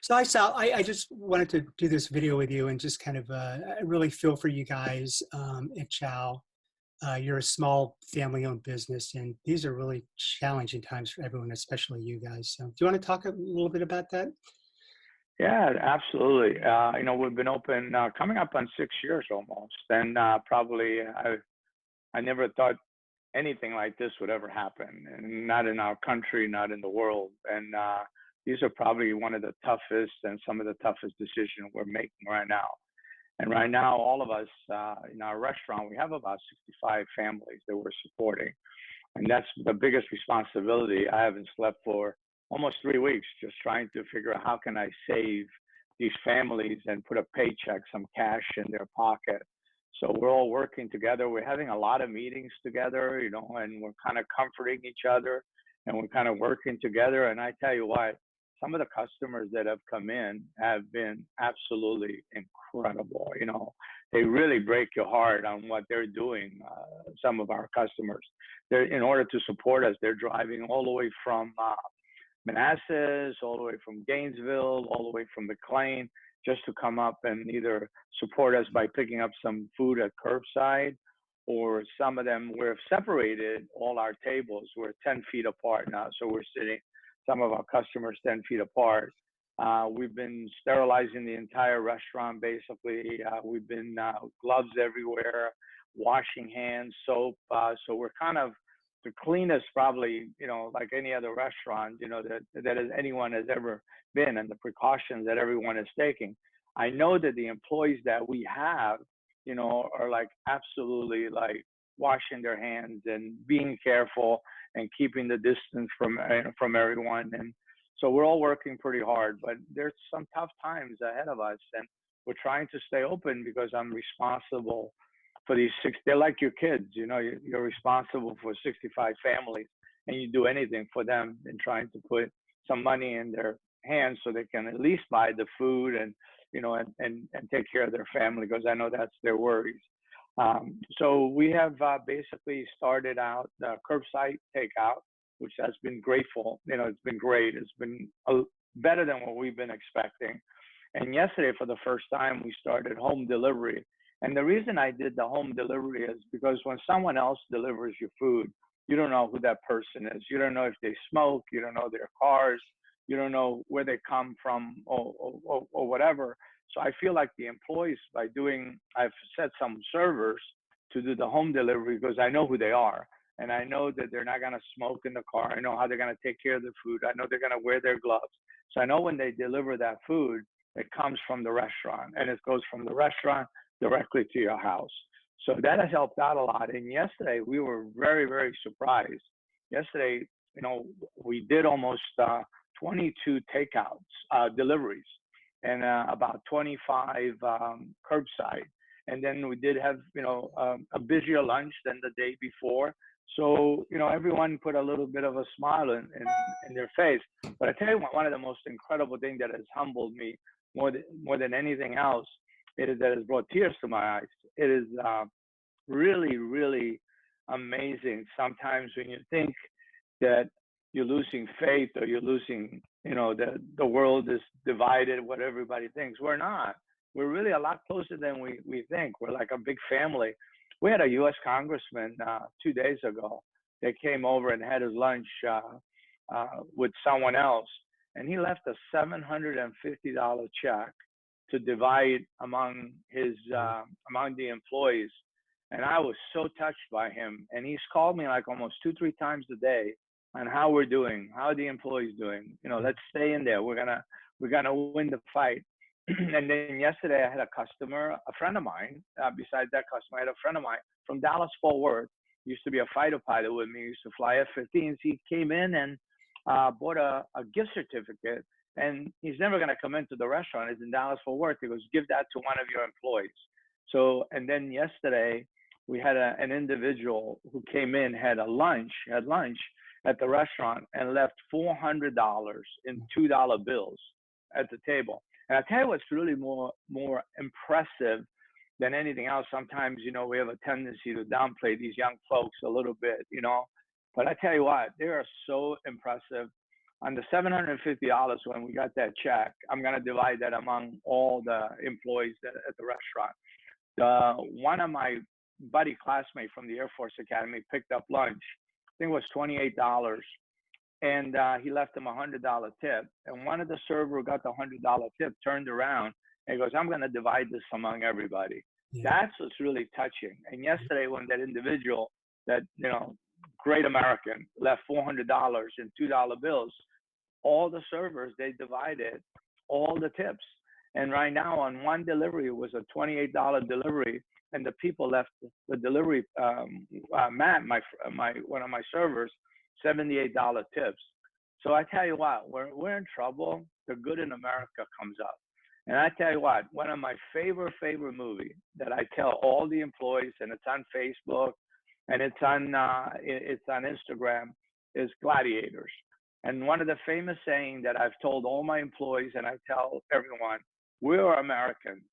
So Sal, I just wanted to do this video with you and just kind of I really feel for you guys at Ciao. You're a small family-owned business, and these are really challenging times for everyone, especially you guys. So, do you want to talk a little bit about that? Yeah, absolutely. We've been open coming up on 6 years almost, and probably I never thought anything like this would ever happen, and not in our country, not in the world. And these are probably one of the toughest and some of the toughest decisions we're making right now. And right now, all of us in our restaurant, we have about 65 families that we're supporting. And that's the biggest responsibility. I haven't slept for almost 3 weeks, just trying to figure out how can I save these families and put a paycheck, some cash in their pocket. So we're all working together. We're having a lot of meetings together, and we're kind of comforting each other, and we're kind of working together. And I tell you what, some of the customers that have come in have been absolutely incredible. They really break your heart on what they're doing. Some of our customers, in order to support us, they're driving all the way from Manassas, all the way from Gainesville, all the way from McLean, just to come up and either support us by picking up some food at curbside, or some of them, we've separated all our tables. We're 10 feet apart now, so we're sitting, some of our customers 10 feet apart. We've been sterilizing the entire restaurant, basically. We've been gloves everywhere, washing hands, soap. So we're kind of the cleanest, probably, like any other restaurant, that anyone has ever been, and the precautions that everyone is taking. I know that the employees that we have, are like absolutely like washing their hands and being careful and keeping the distance from everyone. And so we're all working pretty hard, but there's some tough times ahead of us, and we're trying to stay open because I'm responsible for these six. They're like your kids, you're responsible for 65 families, and you do anything for them in trying to put some money in their hands so they can at least buy the food and take care of their family, because I know that's their worries. So we have basically started out curbside takeout, which has been grateful. It's been great. It's been better than what we've been expecting. And yesterday, for the first time, we started home delivery. And the reason I did the home delivery is because when someone else delivers your food, you don't know who that person is. You don't know if they smoke. You don't know their cars. You don't know where they come from, or whatever. So I feel like the employees, I've set some servers to do the home delivery because I know who they are. And I know that they're not going to smoke in the car. I know how they're going to take care of the food. I know they're going to wear their gloves. So I know when they deliver that food, it comes from the restaurant, and it goes from the restaurant directly to your house. So that has helped out a lot. And yesterday, we were very, very surprised. Yesterday, we did almost 22 takeouts, deliveries, and about 25 curbside. And then we did have, a busier lunch than the day before. So, everyone put a little bit of a smile in their face. But I tell you what, one of the most incredible things that has humbled me more than anything else, that has brought tears to my eyes. It is really, really amazing sometimes when you think that you're losing faith, or you're losing, the world is divided, what everybody thinks. We're not. We're really a lot closer than we think. We're like a big family. We had a U.S. congressman 2 days ago that came over and had his lunch with someone else, and he left a $750 check to divide among the employees. And I was so touched by him. And he's called me like almost 2-3 times a day on how we're doing, how are the employees doing. Let's stay in there. We're gonna win the fight. And then yesterday I had a customer, a friend of mine. Besides that customer, I had a friend of mine from Dallas Fort Worth. He used to be a fighter pilot with me. He used to fly F-15s. He came in and bought a gift certificate. And he's never going to come into the restaurant. It's in Dallas Fort Worth. He goes, give that to one of your employees. So, and then yesterday we had an individual who came in, had lunch at the restaurant, and left $400 in $2 bills at the table. And I tell you what's really more impressive than anything else. Sometimes, we have a tendency to downplay these young folks a little bit, but I tell you what, they are so impressive. On the $750 when we got that check, I'm gonna divide that among all the employees at the restaurant. One of my buddy classmates from the Air Force Academy picked up lunch. I think it was $28, and he left him $100 tip. And one of the server who got the $100 tip turned around and goes, "I'm going to divide this among everybody." Yeah. That's what's really touching. And yesterday, when that individual, that great American, left $400 in $2 bills, all the servers, they divided all the tips. And right now on one delivery, it was a $28 delivery, and the people left the delivery, Matt, one of my servers, $78 tips. So I tell you what, we're in trouble. The good in America comes up. And I tell you what, one of my favorite movie that I tell all the employees, and it's on Facebook and it's on Instagram, is Gladiators. And one of the famous saying that I've told all my employees, and I tell everyone, we are Americans.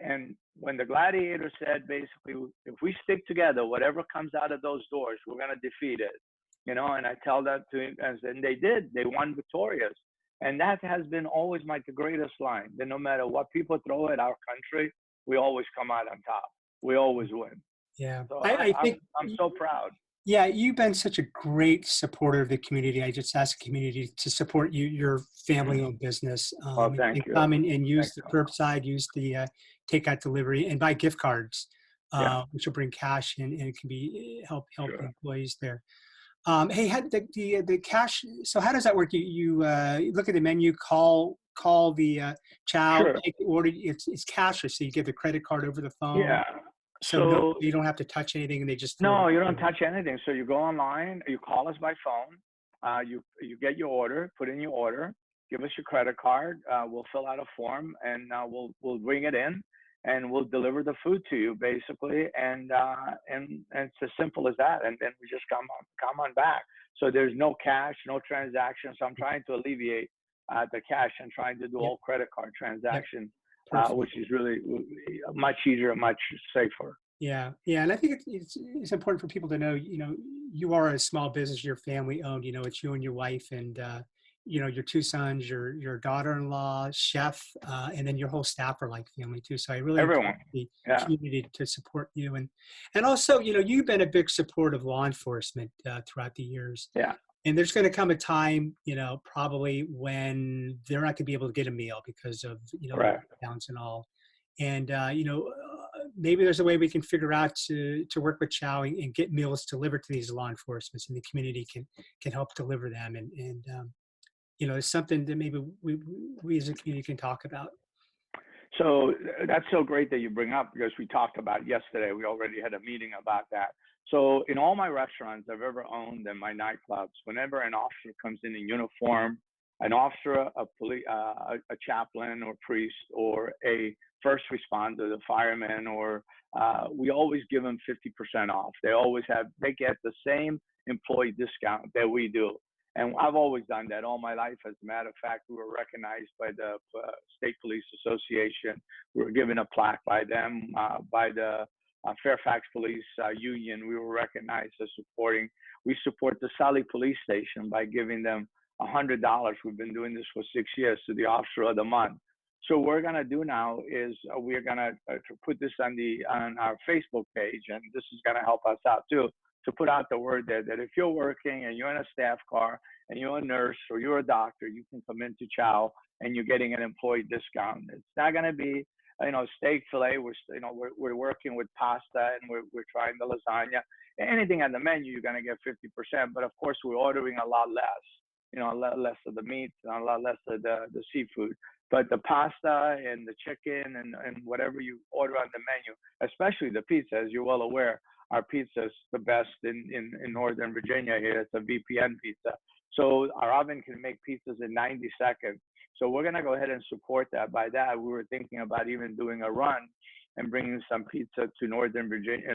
And when the gladiator said, basically, if we stick together, whatever comes out of those doors, we're going to defeat it. And I tell that to him, and they did. They won victorious. And that has been always my greatest line, that no matter what people throw at our country, we always come out on top. We always win. Yeah. So I think I'm so proud. Yeah, you've been such a great supporter of the community. I just ask the community to support your family-owned business, Well, thank and you. come and use Thank the you. curbside, use the takeout delivery, and buy gift cards, Yeah, which will bring cash in, and it can be help the sure. employees there. Hey, how the cash? So how does that work? You look at the menu, call the Ciao, Sure. take the order. It's cashless, so you give the credit card over the phone, Yeah. so no, So you don't have to touch anything, and they just throw it. no, you don't touch anything. So you go online, you call us by phone, you get your order, put in your order, give us your credit card, we'll fill out a form, and we'll bring it in, and we'll deliver the food to you basically, and it's as simple as that. And then we just come on back. So there's no cash, no transactions. So I'm trying to alleviate the cash and trying to do Yep. all credit card Yep. transactions, Perfect. which is really much easier, much safer. Yeah, yeah, and I think it's important for people to know, you are a small business, you're family owned. It's you and your wife, and your two sons, your daughter-in-law, chef, and then your whole staff are like family too. So I really encourage Everyone. the Yeah. community to support you, and also, you've been a big support of law enforcement throughout the years. Yeah. And there's going to come a time, probably when they're not going to be able to get a meal because of, the Correct. lockdowns and all. And, maybe there's a way we can figure out to work with Chow and get meals delivered to these law enforcement, and the community can help deliver them. And it's something that maybe we as a community can talk about. So that's so great that you bring up, because we talked about yesterday. We already had a meeting about that. So in all my restaurants I've ever owned and my nightclubs, whenever an officer comes in uniform, an officer, a chaplain or priest, or a first responder, the fireman, or we always give them 50% off. They get the same employee discount that we do. And I've always done that all my life. As a matter of fact, we were recognized by the State Police Association. We were given a plaque by them, by the Fairfax Police Union. We were recognized as supporting. We support the Sully Police Station by giving them $100. We've been doing this for 6 years, to the Officer of the Month. So what we're gonna do now is we're gonna put this on our Facebook page, and this is gonna help us out too, to put out the word there that if you're working and you're in a staff car and you're a nurse or you're a doctor, you can come into Chow and you're getting an employee discount. It's not going to be, steak fillet. We're working with pasta, and we're trying the lasagna. Anything on the menu, you're going to get 50%. But of course, we're ordering a lot less. A lot less of the meat and a lot less of the seafood. But the pasta and the chicken and whatever you order on the menu, especially the pizza, as you're well aware, our pizza is the best in Northern Virginia here. It's a VPN pizza. So our oven can make pizzas in 90 seconds. So we're going to go ahead and support that. By that, we were thinking about even doing a run and bringing some pizza to Northern Virginia,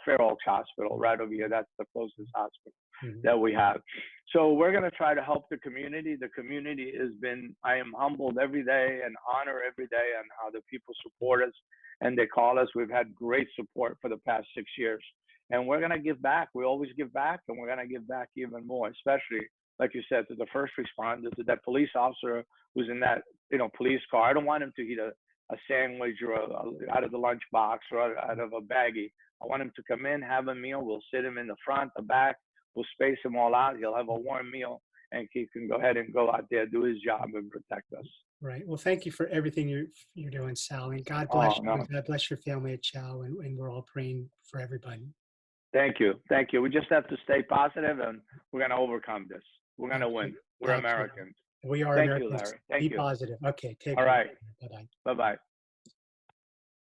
Fair Oaks Hospital right over here. That's the closest hospital that we have. So we're going to try to help the community. The community I am humbled every day and honored every day on how the people support us and they call us. We've had great support for the past 6 years. And we're going to give back. We always give back, and we're going to give back even more, especially like you said, to the first responder, to that police officer who's in that, police car. I don't want him to eat a sandwich or out of the lunchbox or out of a baggie. I want him to come in, have a meal. We'll sit him in the front, the back. We'll space him all out. He'll have a warm meal, and he can go ahead and go out there, do his job, and protect us. Right. Well, thank you for everything you're doing, Sal, and God bless Oh you, no, and God bless your family at Chow, and we're all praying for everybody. thank you, thank you. We just have to stay positive, and we're gonna overcome this. We're gonna win. Absolutely. We're Absolutely. Americans. We are Thank you, Americans. Larry. Thank Be you. positive. Okay. Take All care. right. Bye bye. Bye bye.